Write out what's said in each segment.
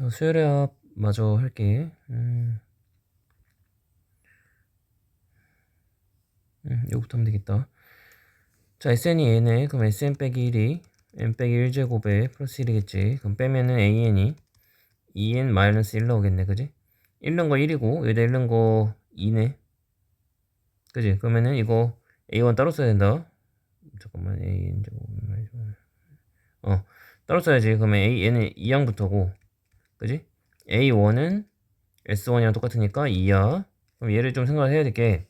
수열의 합 마저 할게. 이거부터 하면 되겠다. 자, SN이 N에, 그럼 SN 빼기 1이 N 빼기 1제곱에 플러스 1이겠지. 그럼 빼면은 AN이 2N 마이너스 1 나오겠네, 그지? 1 넣은 거 1이고, 여기다 1 넣은 거 2네. 그지? 그러면은 이거 A1 따로 써야 된다. 잠깐만, AN 제곱, 따로 써야지. 그러면 AN은 2항부터고, 그지? A1은 S1이랑 똑같으니까 2야. 그럼 얘를 좀 생각을 해야 될 게,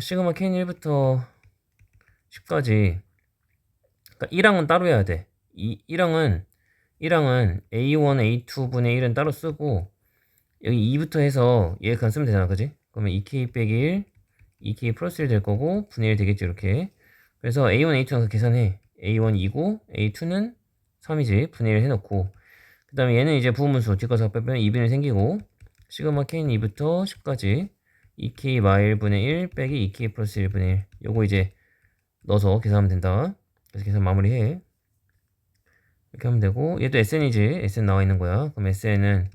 시그마 K는 1부터 10까지, 그러니까 1항은 따로 해야 돼. 1항은 A1, A2분의 1은 따로 쓰고, 여기 2부터 해서 얘 그냥 쓰면 되잖아, 그지? 그러면 2K 빼기 1, 2K 플러스 1 될 거고, 분의 1 되겠지, 이렇게. 그래서 A1, A2는 계산해. A1 2고, A2는 3이지, 분의 1 해놓고, 그 다음에 얘는 이제 부분수 뒷거서 빼면 2분의 1 생기고, 시그마 K는 2부터 10까지 2K 마일 분의 1 빼기 2K 플러스 1분의 1. 요거 이제 넣어서 계산하면 된다. 그래서 계산 마무리해. 이렇게 하면 되고, 얘도 SN이지. SN 나와 있는 거야. 그럼 SN은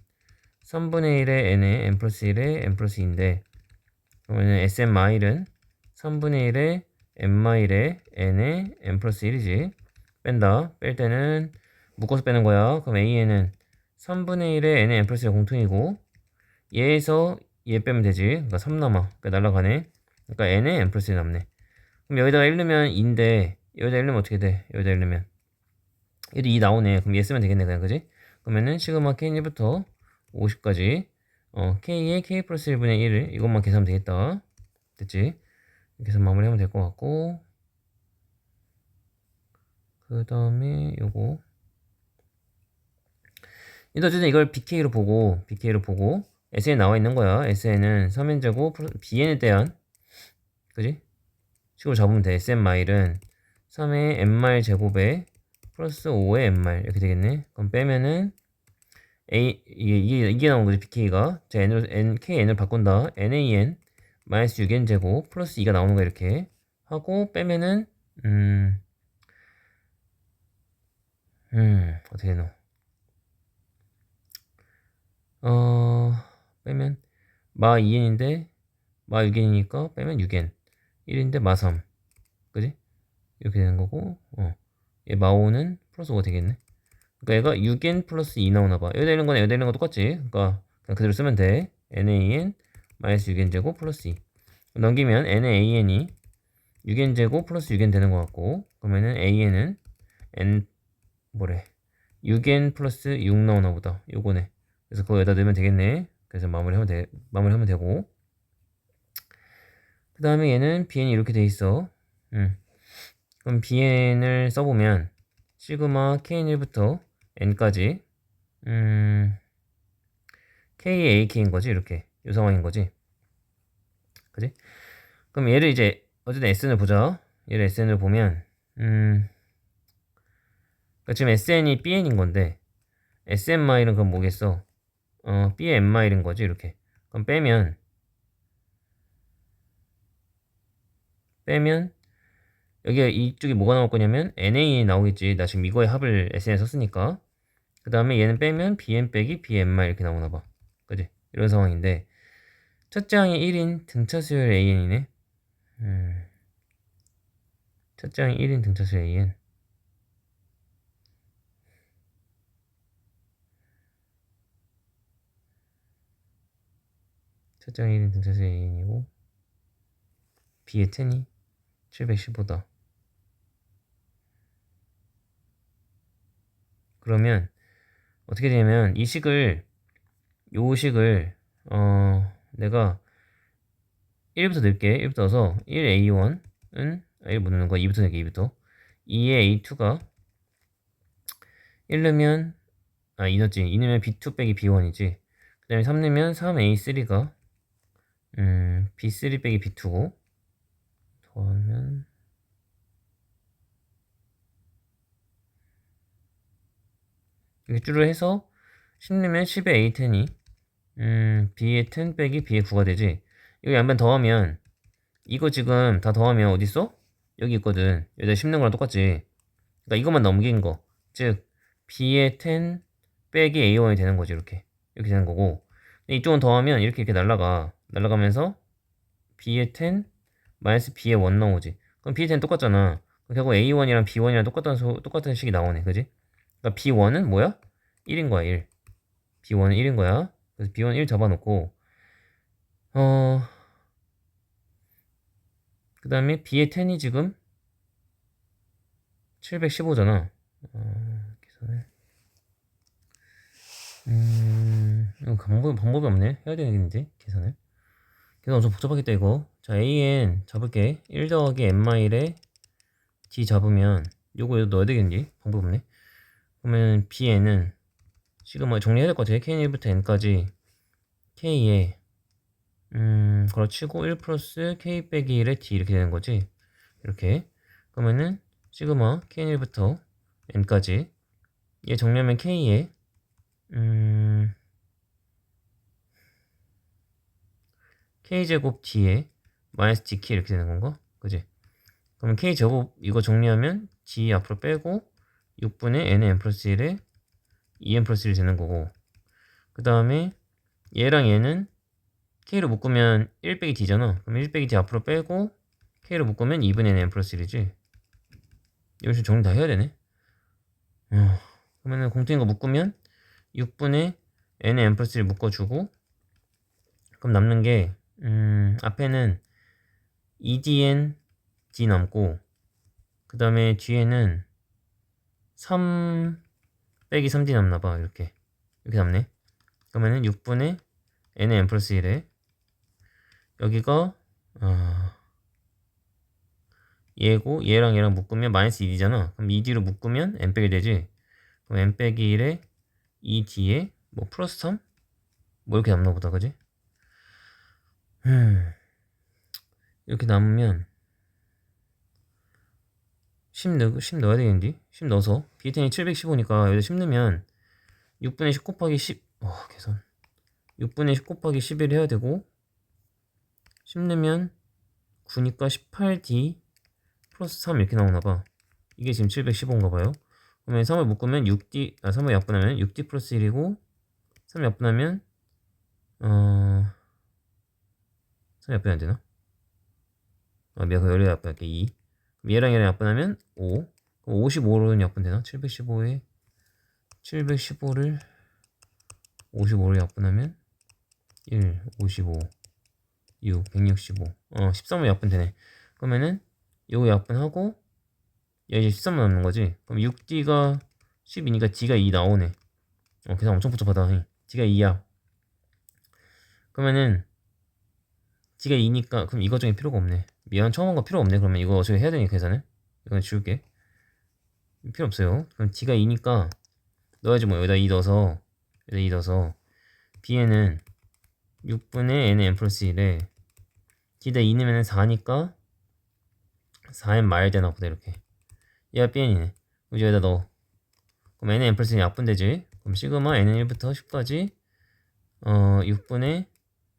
3분의 1의 N에 N 플러스 1에 N 플러스 2인데, 그러면 SN 마일은 3분의 1의 N 마일에 N에 N 플러스 1이지. 뺀다. 뺄 때는 묶어서 빼는 거야. 그럼 AN은 3분의 1의 N에 N 플러스 1 공통이고, 얘에서 얘 빼면 되지. 그러니까 3 남아. 그러니까 날라가네. 그러니까 N에 N 플러스 1 남네. 그럼 여기다가 1 넣으면 2인데, 여기다 1 넣으면 어떻게 돼? 여기다 1 넣으면 얘도 2 나오네. 그럼 얘 쓰면 되겠네, 그냥, 그지? 그러면은 시그마 K1부터 50까지 K에 K 플러스 1분의 1을 이것만 계산하면 되겠다. 됐지? 계산 마무리하면 될 것 같고, 그 다음에 요거 어쨌든 이걸 BK로 보고 SN에 나와 있는 거야. SN은 3n제곱 BN에 대한, 그지? 식으로 잡으면 돼. SN 마일은 3의 N마일 제곱에 플러스 5의 N마일 이렇게 되겠네. 그럼 빼면은 이게 나온 거지, BK가. 자, KN을 바꾼다. NAN 마이너스 6N 제곱 플러스 2가 나오는 거 이렇게 하고 빼면은 어떻게 해노? 빼면 마 2N인데 마 6N이니까 빼면 6N 1인데 마 3, 그지? 이렇게 되는 거고, 얘 마 5는 플러스 5가 되겠네. 그러니까 얘가 6N 플러스 2 나오나 봐. 여기다 있는 거는 여기다 있는 거 똑같지? 그러니까 그냥 그대로 쓰면 돼. NAN 마이너스 6N 제곱 플러스 2 넘기면 NAN이 6N 제곱 플러스 6N 되는 것 같고, 그러면은 AN은 N 뭐래 6N 플러스 6 나오나 보다. 요거네. 그래서 그거 여기다 넣으면 되겠네. 그래서 마무리하면 되고, 그 다음에 얘는 BN이 이렇게 돼 있어. 그럼 BN을 써보면 시그마 KN1부터 N까지 KAK인 거지, 이렇게. 이 상황인 거지. 그지? 그럼 얘를 이제 어쨌든 SN을 보자. 얘를 SN을 보면 그러니까 지금 SN이 BN인 건데 SN 마일은 그럼 뭐겠어? B의 N 마일인 거지, 이렇게. 그럼 빼면 여기 이쪽에 뭐가 나올 거냐면 NA 나오겠지. 나 지금 이거의 합을 SN에 썼으니까. 그 다음에 얘는 빼면 BN 빼기 BN 마일 이렇게 나오나 봐. 그지? 이런 상황인데 첫째 항이 1인 등차 수열 AN이네. 첫째 항이 1인 등차 수열 AN. 첫째 항이 1인 등차 수열 AN이고 B의 10이 715다. 그러면 어떻게 되냐면 요 식을 내가 1부터 넣을게. 1부터 넣어서 1A1은 1부터 넣는 거 2부터 넣을게. 2부터 2의 A2가 1 넣으면 2 넣었지. 2 넣으면 B2 빼기 B1이지. 그 다음에 3 넣으면 3A3가 B3 빼기 B2고 더하면 이렇게 줄을 해서 10 넣으면 10의 A10이 B의 10 빼기 B의 9가 되지. 이거 양변 더하면 이거 지금 다 더하면 어딨어? 여기 있거든. 여기다 10 넣은 거랑 똑같지. 그러니까 이것만 넘긴 거. 즉 B의 10 빼기 A1이 되는 거지. 이렇게 되는 거고, 근데 이쪽은 더하면 이렇게 날라가면서 B의 10 마이너스 B의 1 나오지. 그럼 B의 10 똑같잖아. 그럼 결국 A1이랑 B1이랑 똑같은 식이 나오네. 그지? 그러니까 B1은 뭐야? 1인 거야. 1. B1은 1인 거야. 그래서 B1 1 잡아놓고, 그 다음에 B의 10이 지금 715잖아. 계산을. 이거 방법이 없네. 해야 되겠는데, 계산을. 계산 엄청 복잡하겠다, 이거. 자, AN 잡을게. 1 더하기 N-에 D 잡으면, 요거 넣어야 되겠니? 방법 없네. 그러면 B에는 시그마 정리해야 될 것 같아. K1부터 N까지 K에, 걸어치고 1 플러스 K 빼기 1에 D 이렇게 되는 거지. 이렇게. 그러면은, 시그마 K1부터 N까지 얘 정리하면 K에 K제곱 D에 마이너스 DK 이렇게 되는 건가? 그지? 그러면 K제곱 이거 정리하면 D 앞으로 빼고 6분의 N의 N 플러스 1에 2N 플러스 1이 되는 거고, 그 다음에 얘랑 얘는 K로 묶으면 1 빼기 D잖아. 그럼 1 빼기 D 앞으로 빼고 K로 묶으면 2분의 N 플러스 1이지. 이런 식으로 정리 다 해야 되네. 그러면은 공통인 거 묶으면 6분의 N 플러스 1 묶어주고, 그럼 남는 게 앞에는 2dn d 남고, 그 다음에 뒤에는 3 빼기 3d 남나봐. 이렇게 남네. 그러면은 6분의 n의 n 플러스 1에 여기가 얘고 얘랑 묶으면 마이너스 2d잖아. 그럼 2d로 묶으면 n 빼기 되지. 그럼 n 빼기 1에 2d에 뭐 플러스 3? 뭐 이렇게 남나 보다. 그지? 이렇게 남으면 10 넣어야 되겠는데? 10 넣어서 B10이 715니까 여기다 10 넣으면 6분의 10 곱하기 10 계산 6분의 10 곱하기 11 해야 되고, 10 넣으면 9니까 18D 플러스 3 이렇게 나오나봐. 이게 지금 715인가 봐요. 그러면 3을 묶으면 3을 약분하면 6D 플러스 1이고, 3 약분하면 3 약분이 안 되나? 미안, 그 열에 약분할게. 2. 그럼 얘랑 약분하면 5. 그럼 55로는 약분되나? 715에 715를 55로 약분하면 1, 55, 6, 165. 13로 약분되네. 그러면은 요거 약분하고 얘 이제 13만 남는 거지. 그럼 6D가 12니까 D가 2 나오네. 계산 엄청 복잡하다. D가 2야. 그러면은 D가 2니까 그럼 이거 중에 필요가 없네. 미안, 처음 한 거 필요 없네. 그러면 이거 어차피 해야 되니까 계산을. 이건 지울게. 필요 없어요. 그럼 D가 2니까 넣어야지 뭐. 여기다 2 넣어서 B에는 6분의 N의 N 플러스 1에 D다 2 넣으면 4니까 4N 마일 되나 보다. 이렇게 얘가 Bn이네. 이제 여기다 넣어. 그럼 N의 N 플러스 1이 약분되지. 그럼 시그마 N은 1부터 10까지 6분의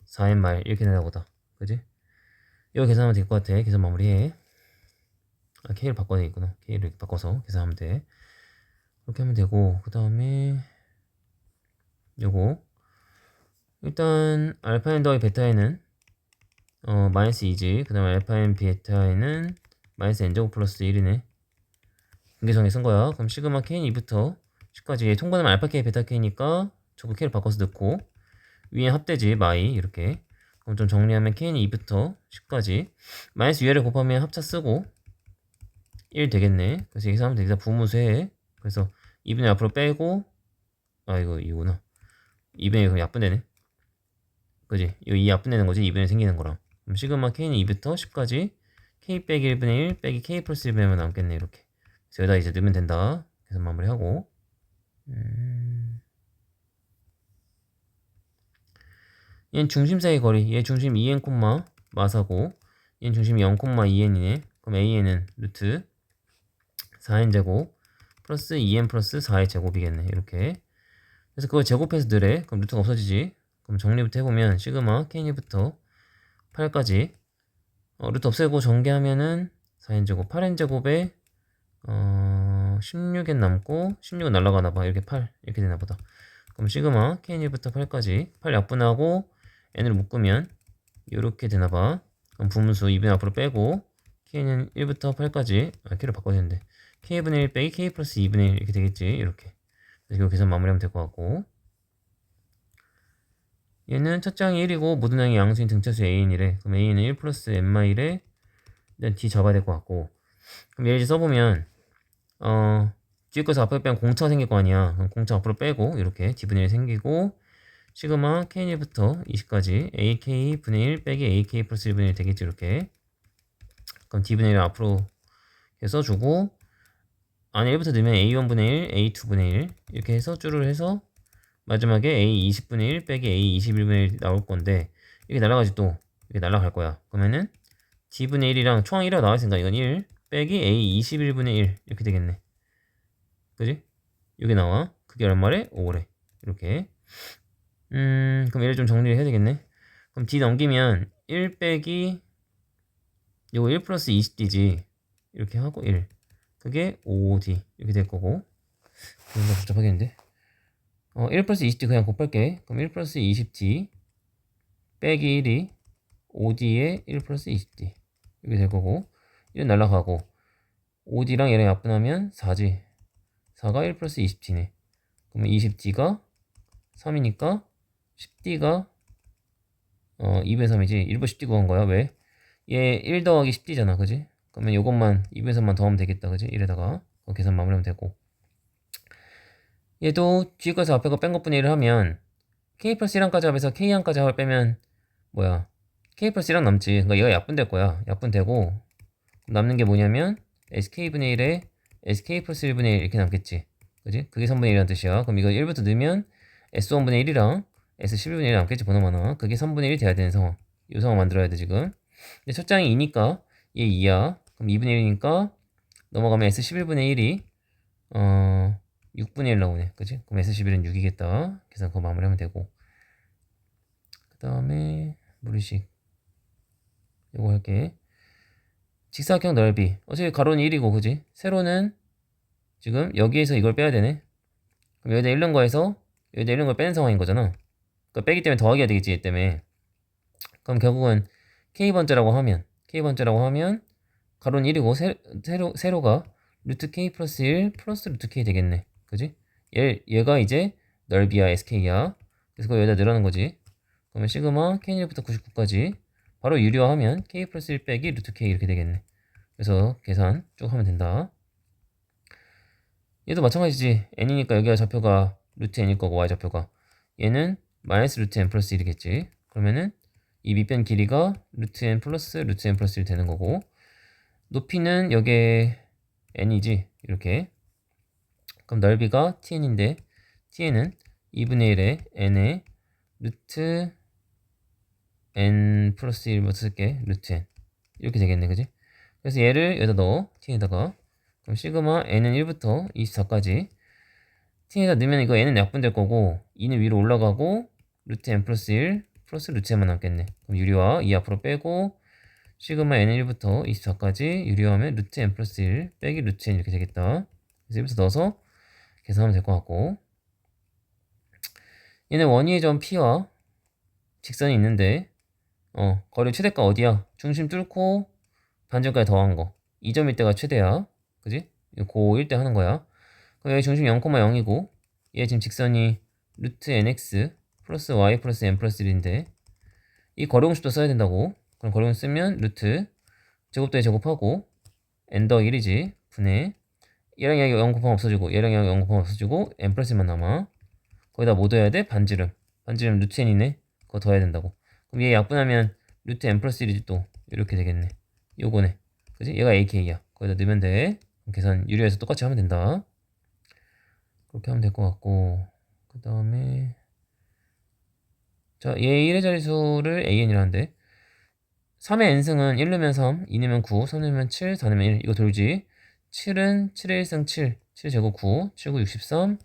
4N 마일 이렇게 되나 보다. 그지? 이거 계산하면 될 것 같아. 계산 마무리해. K를 바꿔야 되겠구나. K를 이렇게 바꿔서 계산하면 돼. 그렇게 하면 되고, 그 다음에 요거 일단 알파N 더하기 베타에는 마이너스 2지. 그 다음에 알파N 베타에는 마이너스 N제곱 플러스 1이네. 분계정에 쓴 거야. 그럼 시그마 K는 2부터 10까지 통과하면 알파 K 베타 K니까 저거 K를 바꿔서 넣고, 위에 합되지 마이 이렇게. 그럼 좀 정리하면 K는 2부터 10까지 마이너스 위아래 곱하면 합차 쓰고 1 되겠네. 그래서 여기서 하면 되겠다. 부무수해. 그래서 2분의 앞으로 빼고, 이거 이거구나. 2분의 그럼 약분되네. 그지? 이거 2 약분되는 거지. 2분의 생기는 거랑. 그럼 시그마 K는 2부터 10까지 K 빼기 1분의 1 빼기 K 플러스 1분의 남겠네. 이렇게. 그래서 여기다 이제 넣으면 된다. 그래서 마무리하고, 얘는 중심 사이 거리. 얘 중심 2n 콤마 마사고, 얘는 중심 0 콤마 2n이네. 그럼 AN은 루트 4n 제곱 플러스 2n 플러스 4의 제곱이겠네. 이렇게. 그래서 그걸 제곱해서 넣으래. 그럼 루트가 없어지지. 그럼 정리부터 해보면 시그마 K2부터 8까지 루트 없애고 전개하면은 4n 제곱 8n 제곱에 16엔 남고 16은 날라가나봐. 이렇게 8 이렇게 되나보다. 그럼 시그마 kn1부터 8까지 8 약분하고 n을 묶으면 이렇게 되나봐. 그럼 분수 2분의 앞으로 빼고 k는 1부터 8까지 k를 바꿔야 되는데 k분의 1 빼기 k 플러스 2분의 1 이렇게 되겠지. 이렇게. 그래서 이거 계산 마무리하면 될 것 같고, 얘는 첫 장이 1이고 모든 항이 양수인 등차수 an이래. 그럼 a는 1 플러스 n-1에 일단 d 잡아야 될 것 같고, 그럼 얘를 이제 써보면 뒤에 거에서 앞에 빼면 공차가 생길 거 아니야. 그럼 공차 앞으로 빼고 이렇게 d분의 1 생기고 시그마 k1부터 20까지 ak 분의 1 빼기 ak 플러스 1분의 1 되겠지. 이렇게. 그럼 d분의 1을 앞으로 써주고 안에 1부터 넣으면 a1분의 1, a2분의 1 이렇게 해서 줄을 해서 마지막에 a20분의 1 빼기 a21분의 1 나올 건데, 이게 날아가지. 또 이게 날아갈 거야. 그러면은 d분의 1이랑 총 1이라고 나와있으니까 이건 1 빼기 a21분의 1 이렇게 되겠네. 그지? 이게 나와. 그게 얼마래? 5래. 이렇게. 그럼 얘를 좀 정리를 해야 되겠네. 그럼 d 넘기면 1 빼기 요거 1 플러스 20d지. 이렇게 하고 1. 그게 5d 이렇게 될 거고. 뭔가 복잡하겠는데? 1 플러스 20d 그냥 곱할게. 그럼 1 플러스 20d 빼기 1이 5d에 1 플러스 20d 이렇게 될 거고, 1은 날라가고 5d랑 얘랑 약분하면 4지. 4가 1 플러스 20d네. 그러면 20d가 3이니까 10d가 2분의 3이지. 1분 10d 구한 거야. 왜? 얘 1 더하기 10d잖아. 그지? 그러면 요것만 2분의 3만 더하면 되겠다. 그지? 1에다가 계산 마무리하면 되고, 얘도 뒤에 거에서 앞에 거 뺀 것분의 1을 하면 k 플러스 1항까지 합해서 k항까지 합을 빼면 뭐야? k 플러스 1항 남지. 그러니까 얘가 약분될 거야. 약분되고 남는 게 뭐냐면 sk분의 1에 sk 플러스 1분의 1 이렇게 남겠지. 그지? 그게 3분의 1이라는 뜻이야. 그럼 이거 1부터 넣으면 s1분의 1이랑 s11분의 1이 남겠지. 번호만화. 그게 3분의 1이 돼야 되는 상황. 이 상황 만들어야 돼 지금. 근데 첫 장이 2니까 얘 2야. 그럼 2분의 1이니까 넘어가면 s11분의 1이 6분의 1 나오네. 그지? 그럼 s11은 6이겠다. 계산 그거 마무리하면 되고, 그 다음에 무리식 요거 할게. 직사각형 넓이. 어차피 가로는 1이고, 그지? 세로는 지금 여기에서 이걸 빼야 되네. 그럼 여기다 1 넣은 거에서 여기다 1 넣은 걸 빼는 상황인 거잖아. 그러니까 빼기 때문에 더하기 해야 되겠지, 얘 때문에. 그럼 결국은 k번째라고 하면 가로는 1이고 세로가 루트 k 플러스 1 플러스 루트 k 되겠네. 그지? 얘가 이제 넓이야, sk야. 그래서 그거 여기다 넣으라는 거지. 그러면 시그마 k1부터 99까지 바로 유리화하면 k 플러스 1 빼기 루트 k 이렇게 되겠네. 그래서 계산 쭉 하면 된다. 얘도 마찬가지지. n이니까 여기가 좌표가 루트 n일 거고 y 좌표가, 얘는 마이너스 루트 n 플러스 1이겠지. 그러면은 이 밑변 길이가 루트 n 플러스 루트 n 플러스 1 되는 거고, 높이는 여기에 n이지. 이렇게. 그럼 넓이가 tn인데 tn은 2분의 1에 n에 루트 n 플러스 1뭐 쓸게. 루트 n 이렇게 되겠네. 그지? 그래서 얘를 여기다 넣어. tn에다가. 그럼 시그마 n은 1부터 24까지 t에다 넣으면 이거 n은 약분될 거고 2는 위로 올라가고 루트 n 플러스 1 플러스 루트 n만 남겠네. 그럼 유리화 2 앞으로 빼고 시그마 n은 1부터 24까지 유리화하면 루트 n 플러스 1 빼기 루트 n 이렇게 되겠다. 그래서 여기서 넣어서 계산하면 될 것 같고, 얘는 원위의 점 P와 직선이 있는데 거리 최대가 어디야? 중심 뚫고 반점까지 더한 거. 이 점일 때가 최대야. 그지? 고1 때 하는 거야. 그럼 여기 중심 0,0이고 얘 지금 직선이 루트 nx 플러스 y 플러스 n 플러스 1인데 이 거리공식도 써야 된다고. 그럼 거리공식 쓰면 루트 제곱도에 제곱하고 n 더 1이지 분의 얘랑 얘가 0 곱하면 없어지고 얘랑 얘가 0 곱하면 없어지고 n 플러스 1만 남아. 거기다 뭐 더해야 돼? 반지름 루트 n이네. 그거 더해야 된다고. 그럼 얘 약분하면 루트 n 플러스 1이지. 또 이렇게 되겠네. 요거네. 그지? 얘가 ak야. 거기다 넣으면 돼. 계산 유리해서 똑같이 하면 된다. 그렇게 하면 될 것 같고, 그 다음에 자, 얘 1의 자리수를 an이라는데 3의 n승은 1 넣으면 3, 2 넣으면 9, 3 넣으면 7, 4 넣으면 1. 이거 돌지. 7은 7의 1승 7, 7제곱 9, 7, 9, 63.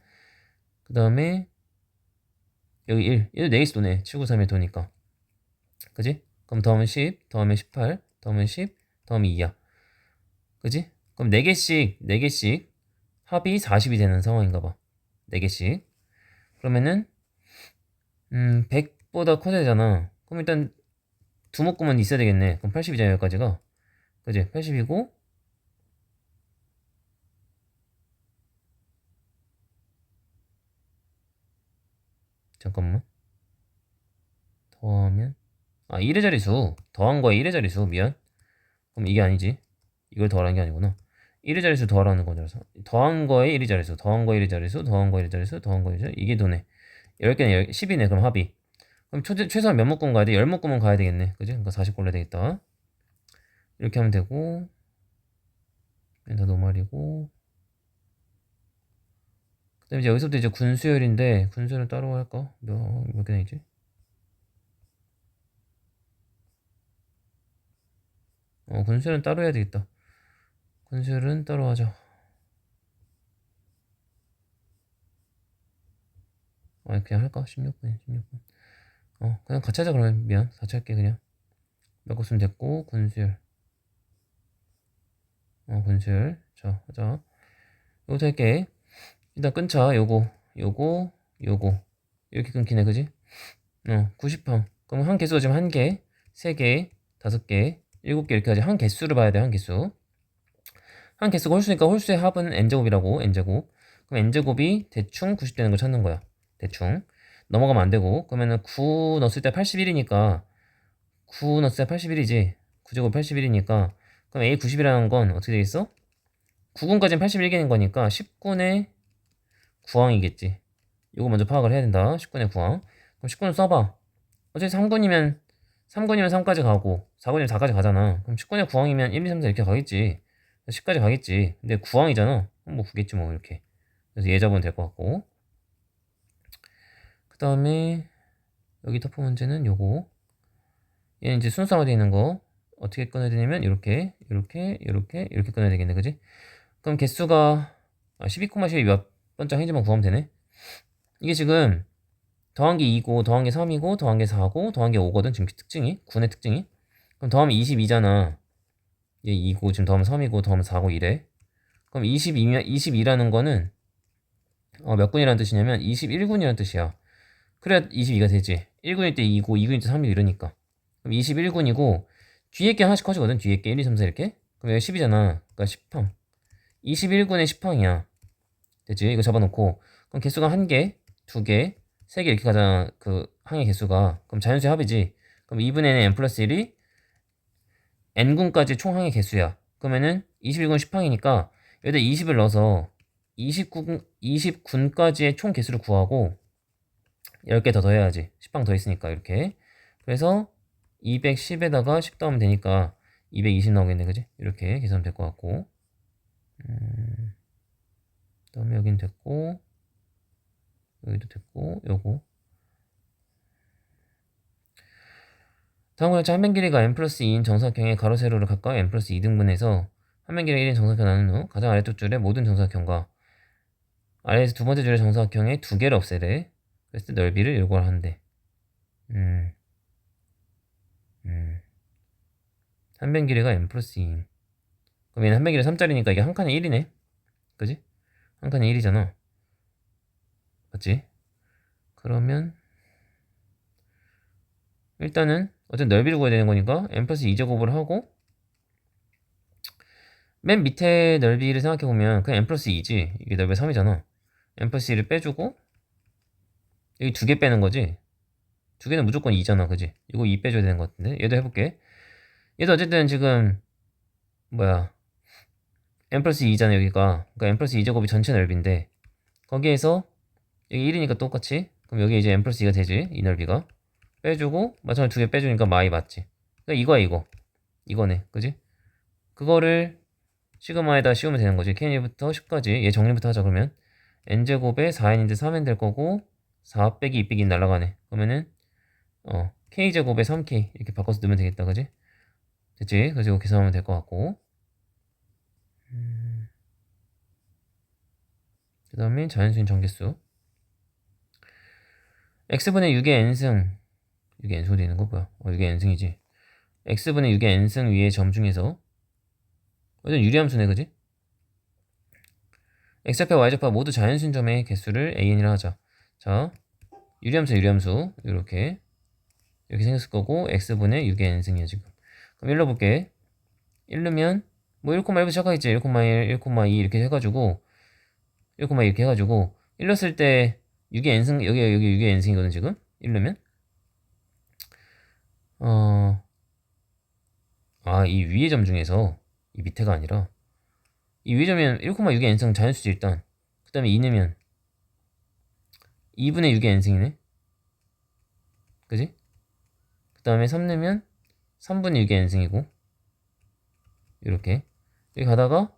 그 다음에 여기 1, 얘도 4개씩 도네. 7, 9, 3에 도니까. 그지? 그럼 더하면 10, 더하면 18, 더하면 10, 더하면 2야. 그지? 그럼 4개씩 합이 40이 되는 상황인가 봐. 4개씩. 그러면은 100보다 커야 되잖아. 그럼 일단 두 묶음은 있어야 되겠네. 그럼 80이잖아 여기까지가. 그지? 80이고 잠깐만 더하면 1의 자리수 더한 거에 1의 자리수 미안. 그럼 이게 아니지. 이걸 더하라는 게 아니구나. 1의 자리수 더하라는 거라서 더한 거에 1의 자리수 더한 거에 1의 자리수 더한 거에 1의 자리수 더한 거에 1의 자리수 이게 도네. 10개는 10이네 그럼 합이. 그럼 최소한 몇 묶음 가야 돼? 10묶음은 가야 되겠네. 그지? 그러니까 40 골라야 되겠다. 이렇게 하면 되고 다 노말이고 그 다음에 이제 여기서부터 이제 군수열인데 군수열은 따로 할까? 몇 개나 있지? 군수열은 따로 해야 되겠다. 군수열은 따로 하자. 그냥 할까? 16분. 그냥 같이 하자 그러면 미안. 같이 할게 그냥. 몇 거 쓰면 됐고 군수열. 군수열. 자 하자. 요거부터 할게. 일단 끊자. 요거 이렇게 끊기네 그지? 90항. 그럼 한 개수가 지금 1개, 3개, 5개, 7개 이렇게 하지. 한 개수를 봐야 돼. 한 개수. 한 개수가 홀수니까 홀수의 합은 n제곱이라고. n제곱. 그럼 n제곱이 대충 90 되는 걸 찾는 거야. 대충. 넘어가면 안 되고. 그러면은 9 넣었을 때 81이니까 9 넣었을 때 81이지. 9제곱 81이니까 그럼 a 90이라는 건 어떻게 되겠어? 9군까지는 81개인 거니까 10군의 9항이겠지. 이거 먼저 파악을 해야 된다. 10군의 9항. 그럼 10군을 써봐. 어차피 3군이면 3까지 가고 4군이면 4까지 가잖아. 그럼 10군의 9항이면 1, 2, 3, 4 이렇게 가겠지. 10까지 가겠지. 근데 9항이잖아. 뭐 9겠지 뭐 이렇게. 그래서 얘 잡으면 될 것 같고. 그 다음에 여기 터프 문제는 요거. 얘는 이제 순서가 되어 있는 거 어떻게 꺼내야 되냐면 이렇게 꺼내야 되겠네. 그지? 그럼 개수가 12,12 몇 번째 행지만 구하면 되네. 이게 지금 더한 게 2고 더한 게 3이고 더한 게 4고 더한 게 5거든. 지금 특징이 9의 특징이. 그럼 더하면 22잖아. 얘 2고 지금 더하면 3이고 더하면 4고 이래. 그럼 22라는 거는 몇 군이라는 뜻이냐면 21군이라는 뜻이야. 그래야 22가 되지. 1군일 때 2고 2군일 때 3이고 이러니까. 그럼 21군이고 뒤에 게 하나씩 커지거든. 뒤에 게 1, 2, 3, 4 이렇게. 그럼 여기 10이잖아. 그러니까 10항. 21군의 10항이야. 됐지? 이거 잡아놓고 그럼 개수가 1개, 2개, 3개 이렇게 가잖아. 그 항의 개수가. 그럼 자연수의 합이지. 그럼 2분의 n의 n 플러스 1이 n군까지 총 항의 개수야. 그러면은 21군 10항이니까 여기다 20을 넣어서 20군까지의 총 개수를 구하고 10개 더 더해야지. 10항 더 있으니까 이렇게. 그래서 210에다가 10 더하면 되니까 220 나오겠네. 그지? 이렇게 계산하면 될 것 같고. 그 다음에 여긴 됐고 여기도 됐고 요거 다음 문제 한 면 길이가 n 플러스 2인 정사각형의 가로 세로를 각각 n 플러스 2등분해서 한 면 길이가 1인 정사각형 나눈 후 가장 아래쪽 줄의 모든 정사각형과 아래에서 두 번째 줄의 정사각형의 두 개를 없애래. 그랬을 때 넓이를 요구를 한대. 한 면 길이가 n 플러스 2인. 그럼 얘는 한 면 길이 3짜리니까 이게 한 칸에 1이네. 그지? 한 칸에 1이잖아. 맞지? 그러면 일단은 어쨌든 넓이를 구해야 되는 거니까 n 플러스 2제곱을 하고 맨 밑에 넓이를 생각해보면 그냥 n 플러스 2지. 이게 넓이 3이잖아. n 플러스 2를 빼주고 여기 두 개 빼는 거지. 두 개는 무조건 2잖아. 그지? 이거 2 빼줘야 되는 것 같은데. 얘도 해볼게. 얘도 어쨌든 지금 뭐야 n 플러스 2잖아 여기가. 그러니까 n 플러스 2제곱이 전체 넓이인데 거기에서 여기 1이니까 똑같이 그럼 여기 이제 n 플러스 2가 되지. 이 넓이가 빼주고 마찬가지로 두 개 빼주니까 마이 맞지. 그러니까 이거야 이거네. 그지? 그거를 시그마에다 씌우면 되는 거지. k1부터 10까지 얘 정리부터 하자. 그러면 n제곱에 4n인데 3n 될 거고 4 빼기 2 빼기 날라가네. 그러면은 k제곱에 3k 이렇게 바꿔서 넣으면 되겠다. 그지? 됐지? 그래서 이거 계산하면 될 것 같고 그 다음에 자연수인 정개수 x분의 6의 n승 6의 n승 되는 거 뭐야? 6의 n승이지. x분의 6의 n승 위의 점 중에서 이건 유리함수네. 그지? x좌표 y좌표 모두 자연수인 점의 개수를 an이라 하자. 자, 유리함수 이렇게 생겼을 거고 x분의 6의 n승이야 지금. 그럼 1로 볼게. 1르면 뭐 1,1부터 시작하겠지. 1,1, 1,2 이렇게 해가지고 1,2 이렇게 해가지고 1로 쓸 때 6의 n승 여기 6의 n승이거든 지금. 1르면 이 위의 점 중에서 이 밑에가 아니라 이 위의 점이면 1,6의 n승 자연수지 일단. 그 다음에 2 넣으면 2분의 6의 n승이네. 그지? 그 다음에 3 넣으면 3분의 6의 n승이고 이렇게 여기 가다가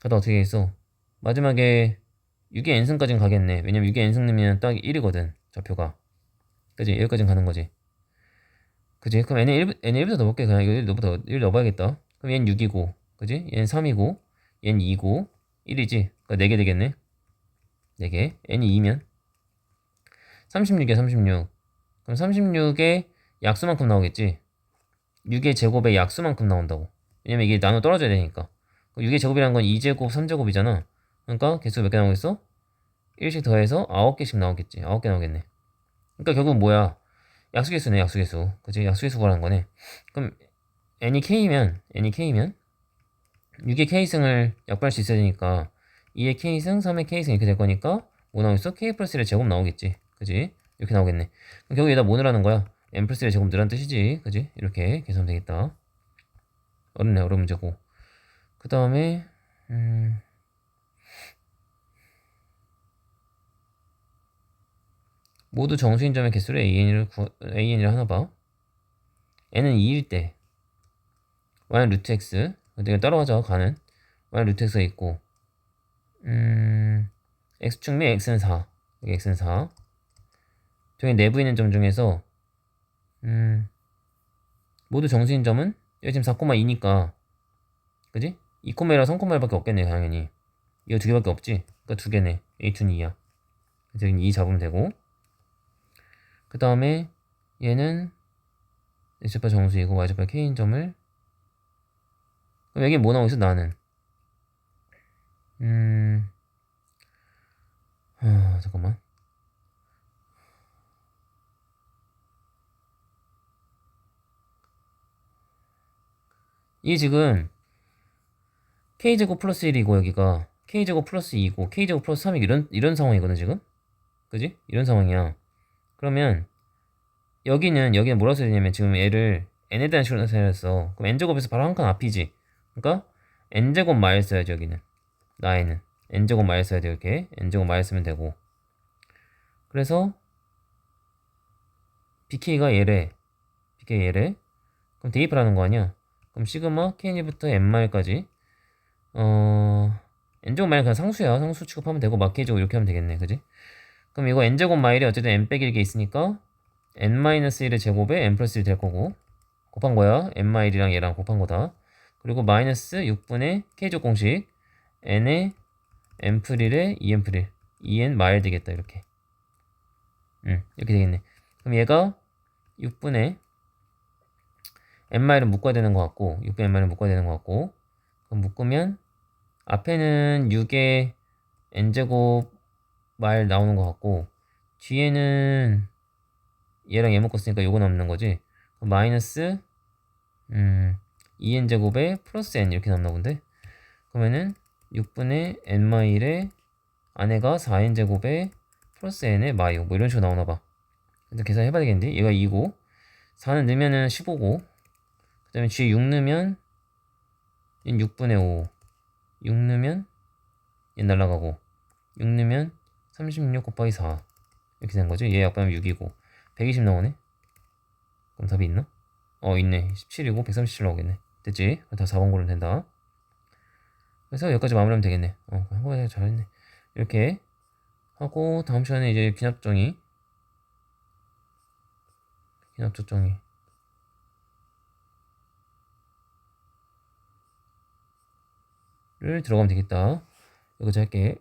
어떻게 했어? 마지막에 6의 n승까지는 가겠네. 왜냐면 6의 n승 넣으면 딱 1이거든 좌표가. 그지? 여기까지는 가는 거지. 그지? 그럼 n1부터 넣어볼게. 그냥 이거 1 넣어봐야겠다. 그럼 얘는 6이고 그지? 얘는 3이고 얘는 2고 1이지. 그러니까 4개 되겠네. 4개. n이 2면 36이야 36. 그럼 36의 약수만큼 나오겠지. 6의 제곱의 약수만큼 나온다고. 왜냐면 이게 나눠 떨어져야 되니까. 6의 제곱이라는 건 2제곱 3제곱이잖아. 그러니까 개수 몇 개 나오겠어? 1씩 더해서 9개씩 나오겠지. 9개 나오겠네. 그러니까 결국 뭐야? 약수개수네 약수개수. 그치? 약수개수 구하는 거네. 그럼 n이 k면 6의 k승을 약분할 수 있어야 되니까 2의 k승, 3의 k승 이렇게 될 거니까 뭐 나오겠어? k 플러스 1의 제곱 나오겠지. 그지? 이렇게 나오겠네. 그럼 결국 얘다 뭐 넣으라는 거야? n 플러스 1의 제곱 넣으라는 뜻이지. 그지? 이렇게 계산하면 되겠다. 어렵네 어려운 문제고. 그 다음에 모두 정수인점의 개수를 AN이라 하나 봐. n은 2일 때 y는 루트 x. 내가 따라가자 가는 y는 루트 x가 있고 x축 및 x는 4. 여기 x는 4. 동의 내부에 있는 점 중에서 모두 정수인점은 여기 지금 4,2니까 그지? 2,1랑 3,1밖에 없겠네 당연히. 이거 2개밖에 없지? 그러니까 2개네. a2는 2야. 그래서 여기 2 잡으면 되고 그 다음에 얘는 x좌표 정수이고 y좌표 k인 점을 그럼 여기 뭐 나오겠어 나는 잠깐만 이게 지금 k제곱 플러스 1이고 여기가 k제곱 플러스 2고 k제곱 플러스 3이고 이런 상황이거든 지금. 그지? 이런 상황이야. 그러면 여기는 뭐라 써야 되냐면 지금 얘를 n에 대한 식으로 나타냈어. 그럼 n제곱에서 바로 한 칸 앞이지. 그러니까 n제곱 마일 써야지 여기는. 나에는 n제곱 마일 써야 돼. 이렇게 n제곱 마일 쓰면 되고. 그래서 bk가 얘래. 그럼 대입을 하는 거 아니야. 그럼 시그마 k1부터 n 마일까지 n제곱 마일 그냥 상수야. 상수 취급하면 되고 막 k제곱 이렇게 하면 되겠네. 그지? 그럼 이거 n제곱 마일이 어쨌든 n 빼기 1게 있으니까 n-1의 제곱에 n 플러스 1 될 거고 곱한 거야. n-1이랑 얘랑 곱한 거다. 그리고 마이너스 6분의 k제곱 공식 n에 n 프릴에 2n 프릴 2n 마일 되겠다 이렇게. 이렇게 되겠네. 그럼 얘가 6분의 n 마일은 묶어야 되는 것 같고 6분의 n 마일은 묶어야 되는 것 같고 그럼 묶으면 앞에는 6의 n제곱 마일 나오는 것 같고 뒤에는 얘랑 얘 묶었으니까 요거 남는 거지. 그럼 마이너스 2n제곱에 플러스 n 이렇게 남나 본데. 그러면은 6분의 n 마일에 안에가 4n제곱에 플러스 n의 마이오 뭐 이런 식으로 나오나 봐. 근데 계산해봐야 되겠는데. 얘가 2고 4는 넣으면은 15고 그 다음에 뒤에 6 넣으면 얘는 6분의 5 6 넣으면 얘 날라가고 6 넣으면 36 곱하기 4 이렇게 된 거지. 얘 약분하면 6이고 120 나오네. 그럼 답이 있나? 있네. 17이고 137 나오겠네. 됐지? 다 4번 고르면 된다. 그래서 여기까지 마무리하면 되겠네. 한번에 잘했네. 이렇게 하고 다음 시간에 이제 기납정의를 들어가면 되겠다. 여기까지 할게.